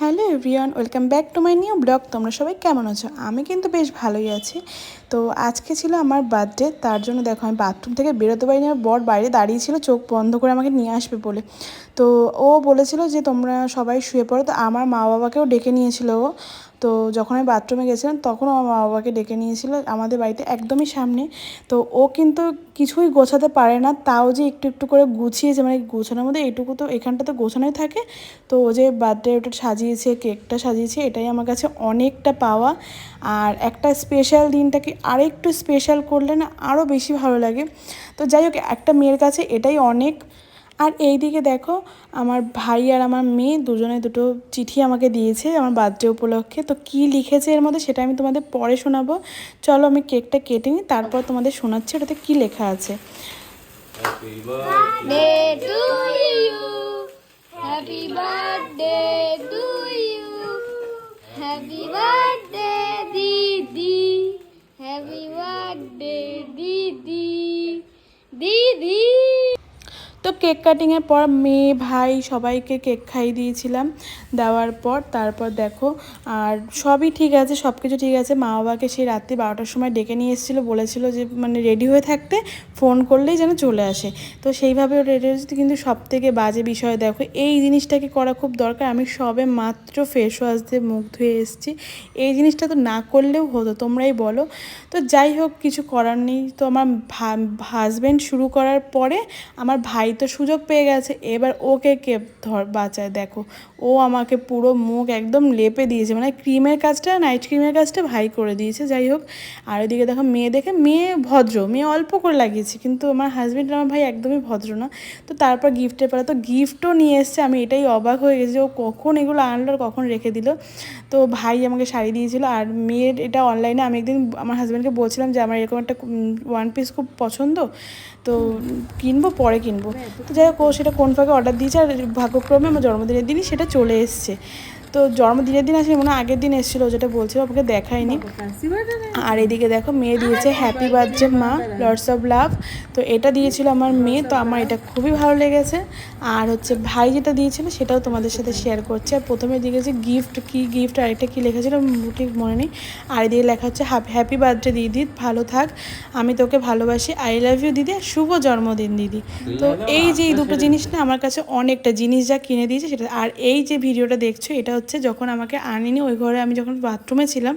Hello everyone, welcome back to my new blog. তোমরা সবাই কেমন আছো? আমি কিন্তু বেশ ভালোই আছি। তো আজকে ছিল আমার বার্থডে, তার জন্য দেখো আমি বাথরুম থেকে বেরোতে পারিনি। আমার বর বাইরে দাঁড়িয়ে ছিল চোখ বন্ধ করে আমাকে নিয়ে আসবে বলে। তো ও বলেছিল যে তোমরা সবাই শুয়ে পড়ো, তো আমার মা বাবাকেও ডেকে নিয়েছিল ও। তো যখন আমি বাথরুমে গেছিলাম তখন আমার মা বাবাকে ডেকে নিয়েছিল আমাদের বাড়িতে একদমই সামনে। তো ও কিন্তু কিছুই গোছাতে পারে না, তাও যে একটু একটু করে গুছিয়েছে, মানে গোছানোর মধ্যে এইটুকু তো এখানটা তো গোছানোই থাকে। তো ও যে বার্থডে ওটা সাজিয়েছে, কেকটা সাজিয়েছে, এটাই আমার কাছে অনেকটা পাওয়া। আর একটা স্পেশাল দিনটাকে আরেকটু স্পেশাল করলে না আরও বেশি ভালো লাগে। তো যাই হোক, একটা মেয়ের কাছে এটাই অনেক। আর এই দিকে দেখো, আমার ভাই আর আমার মেয়ে দুজনে দুটো চিঠি আমাকে দিয়েছে আমার বার্থডে উপলক্ষে। তো কী লিখেছে এর মধ্যে সেটা আমি তোমাদের পরে শোনাবো। চলো আমি কেকটা কেটে নিই, তারপর তোমাদের শোনাচ্ছি ওটাতে কী লেখা আছে। Happy birthday to you. Happy birthday to you. Happy birthday, Didi. Happy birthday, Didi. Didi. তো কেক কাটিংয়ের পর মেয়ে ভাই সবাইকে কেক খাইয়ে দিয়েছিলাম। দেওয়ার পর তারপর দেখো, আর সবই ঠিক আছে, সব কিছু ঠিক আছে। মা বাবাকে সেই রাত্রি 12টার সময় ডেকে নিয়ে এসেছিলো, বলেছিল যে মানে রেডি হয়ে থাকতে, ফোন করলেই যেন চলে আসে। তো সেইভাবে রেডি হয়েছে। কিন্তু সব থেকে বাজে বিষয় দেখো, এই জিনিসটাকে করা খুব দরকার। আমি সবে মাত্র ফেস ওয়াশ দিয়ে মুখ ধুয়ে এসেছি, এই জিনিসটা তো না করলেও হতো, তোমরাই বলো। তো যাই হোক, কিছু করার নেই। তো আমার হাজব্যান্ড শুরু করার পরে আমার ভাই তো সুযোগ পেয়ে গেছে, এবার ওকে কে বাঁচায় দেখো। ও আমাকে পুরো মুখ একদম লেপে দিয়েছে, মানে ক্রিমের কাজটা, নাইট ক্রিমের কাজটা ভাই করে দিয়েছে। যাই হোক, আর ওইদিকে দেখো মেয়ে দেখে, মেয়ে ভদ্র, মেয়ে অল্প করে লাগিয়েছে, কিন্তু আমার হাজব্যান্ড আমার ভাই একদমই ভদ্র না। তো তারপর গিফটের পরে তো গিফটও নিয়ে এসছে, আমি এটাই অবাক হয়ে গেছি ও কখন এগুলো আনলো আর কখন রেখে দিল। তো ভাই আমাকে শাড়ি দিয়েছিল। আর মেয়ের এটা অনলাইনে আমি একদিন আমার হাজব্যান্ডকে বলছিলাম যে আমার এরকম একটা ওয়ান পিস খুব পছন্দ, তো কিনবো, পরে কিনবো। তো যাই হোক, ও সেটা কোন ফাঁকে অর্ডার দিয়েছে, আর ভাগ্যক্রমে আমার জন্মদিনের দিনই সেটা চলে এসছে। তো জন্মদিনের দিন আসলে মনে হয় আগের দিন এসেছিলো, যেটা বলছিল আমাকে দেখায়নি। আর এদিকে দেখো মেয়ে দিয়েছে হ্যাপি বার্থডে মা, লটস অফ লাভ। তো এটা দিয়েছিল আমার মেয়ে, তো আমার এটা খুবই ভালো লেগেছে। আর হচ্ছে ভাই যেটা দিয়েছিল সেটাও তোমাদের সাথে শেয়ার করছে। আর প্রথমে দিয়েছে গিফট, কি গিফট আর একটা কী লেখা ছিল ঠিক মনে নেই। আর এদিকে লেখা হচ্ছে হ্যাপি বার্থডে দিদি, ভালো থাক, আমি তোকে ভালোবাসি, আই লাভ ইউ দিদি, আর শুভ জন্মদিন দিদি। তো এই যে এই দুটো জিনিস না আমার কাছে অনেকটা, জিনিস যা কিনে দিয়েছে সেটা। আর এই যে ভিডিওটা দেখছো, এটা হচ্ছে যখন আমাকে আনিনি ওই ঘরে, আমি যখন বাথরুমে ছিলাম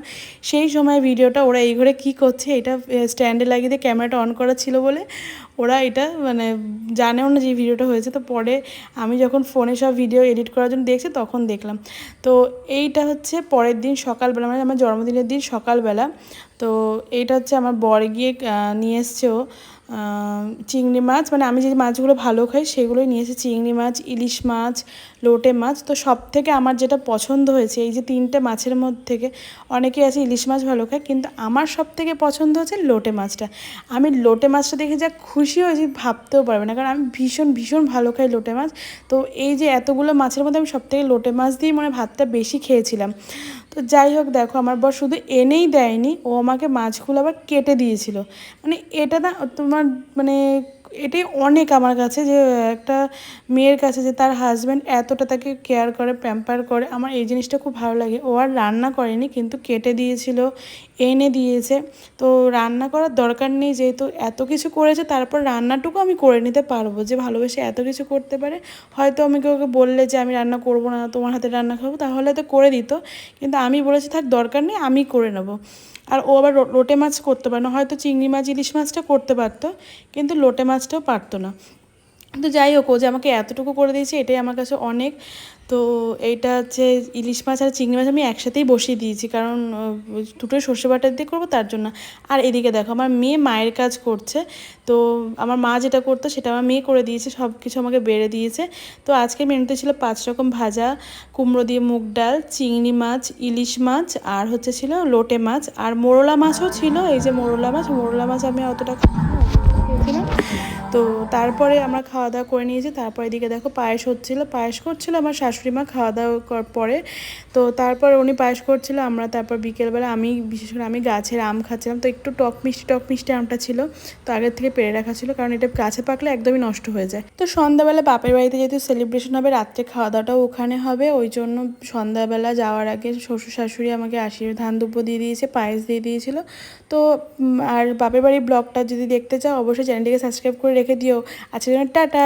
সেই সময় ভিডিওটা। ওরা এই ঘরে কী করছে, এটা স্ট্যান্ডে লাগিয়ে দিয়ে ক্যামেরাটা অন করা ছিল বলে ওরা এটা মানে জানেও না যে ভিডিওটা হয়েছে। তো পরে আমি যখন ফোনে সব ভিডিও এডিট করার জন্য দেখছি তখন দেখলাম। তো এইটা হচ্ছে পরের দিন সকালবেলা, মানে আমার জন্মদিনের দিন সকালবেলা। তো এইটা হচ্ছে আমার বর গিয়ে নিয়ে এসছে ও চিংড়ি মাছ, মানে আমি যে মাছগুলো ভালো খাই সেগুলোই নিয়ে এসেছি। চিংড়ি মাছ, ইলিশ মাছ, লোটে মাছ। তো সব থেকে আমার যেটা পছন্দ হয়েছে এই যে তিনটে মাছের মধ্যে থেকে, অনেকেই আছে ইলিশ মাছ ভালো খায়, কিন্তু আমার সব থেকে পছন্দ হচ্ছে লোটে মাছটা। আমি লোটে মাছটা দেখে যা খুশি হয়েছি ভাবতেও পারবে না, কারণ আমি ভীষণ ভীষণ ভালো খাই লোটে মাছ। তো এই যে এতগুলো মাছের মধ্যে আমি সব থেকে লোটে মাছ দিয়েই মানে ভাতটা বেশি খেয়েছিলাম। তো যাই হোক দেখো, আমার বর শুধু এনেই দেয়নি, ও আমাকে মাছগুলো আবার কেটে দিয়েছিল। মানে এটা না তোমার মানে এটাই অনেক আমার কাছে, যে একটা মেয়ের কাছে যে তার হাজব্যান্ড এতটা তাকে কেয়ার করে, প্যাম্পার করে, আমার এই জিনিসটা খুব ভালো লাগে। ও আর রান্না করেনি, কিন্তু কেটে দিয়েছিল, এনে দিয়েছে। তো রান্না করার দরকার নেই, যেহেতু এত কিছু করেছে, তারপর রান্নাটুকু আমি করে নিতে পারবো, যে ভালোবেসে এত কিছু করতে পারে। হয়তো আমি ওকে বললে যে আমি রান্না করবো না, তোমার হাতে রান্না খাবো, তাহলে তো করে দিত, কিন্তু আমি বলেছি থাক দরকার নেই, আমি করে নেবো। আর ও আবার লোটে মাছ করতে পারে না, হয়তো চিংড়ি মাছ ইলিশ মাছটা করতে পারতো, কিন্তু লোটে মাছটাও পারতো না। তো যাই হোক, ও যে আমাকে এতটুকু করে দিয়েছে এটাই আমার কাছে অনেক। তো এইটা হচ্ছে ইলিশ মাছ আর চিংড়ি মাছ আমি একসাথেই বসিয়ে দিয়েছি, কারণ দুটোই সর্ষে বাটা দিয়ে করবো তার জন্য। আর এদিকে দেখো আমার মেয়ে মায়ের কাজ করছে। তো আমার মা যেটা করতো সেটা আমার মেয়ে করে দিয়েছে, সব কিছু আমাকে বেড়ে দিয়েছে। তো আজকে মেনুতে ছিল 5 রকম ভাজা, কুমড়ো দিয়ে মুগ ডাল, চিংড়ি মাছ, ইলিশ মাছ, আর হচ্ছে ছিল লোটে মাছ, আর মোরলা মাছও ছিল। এই যে মোরলা মাছ আমি অতটা খেয়েছিলাম। তো তারপরে আমরা খাওয়া দাওয়া করে নিয়েছি। তারপর এদিকে দেখো পায়েস হচ্ছিলো, পায়েস করছিল আমার শাশুড়ি মা খাওয়া দাওয়া পরে। তো তারপর উনি পায়েস করছিল, আমরা তারপর বিকেলবেলা আমি বিশেষ করে আমি গাছের আম খাচ্ছিলাম। তো একটু টক মিষ্টি আমটা ছিল, তো আগের থেকে পেড়ে রাখা ছিল, কারণ এটা গাছে পাকলে একদমই নষ্ট হয়ে যায়। তো সন্ধ্যাবেলা বাপের বাড়িতে যেহেতু সেলিব্রেশন হবে, রাত্রে খাওয়া দাওয়াটাও ওখানে হবে, ওই জন্য সন্ধ্যাবেলা যাওয়ার আগে শ্বশুর শাশুড়ি আমাকে ধান দুব্বো দিয়ে দিয়েছে, পায়েস দিয়ে দিয়েছিল। তো আর বাপের বাড়ির ব্লগটা যদি দেখতে চাও অবশ্যই চ্যানেলটিকে সাবস্ক্রাইব করে রেখে দিও। আজকের জন্য টাটা।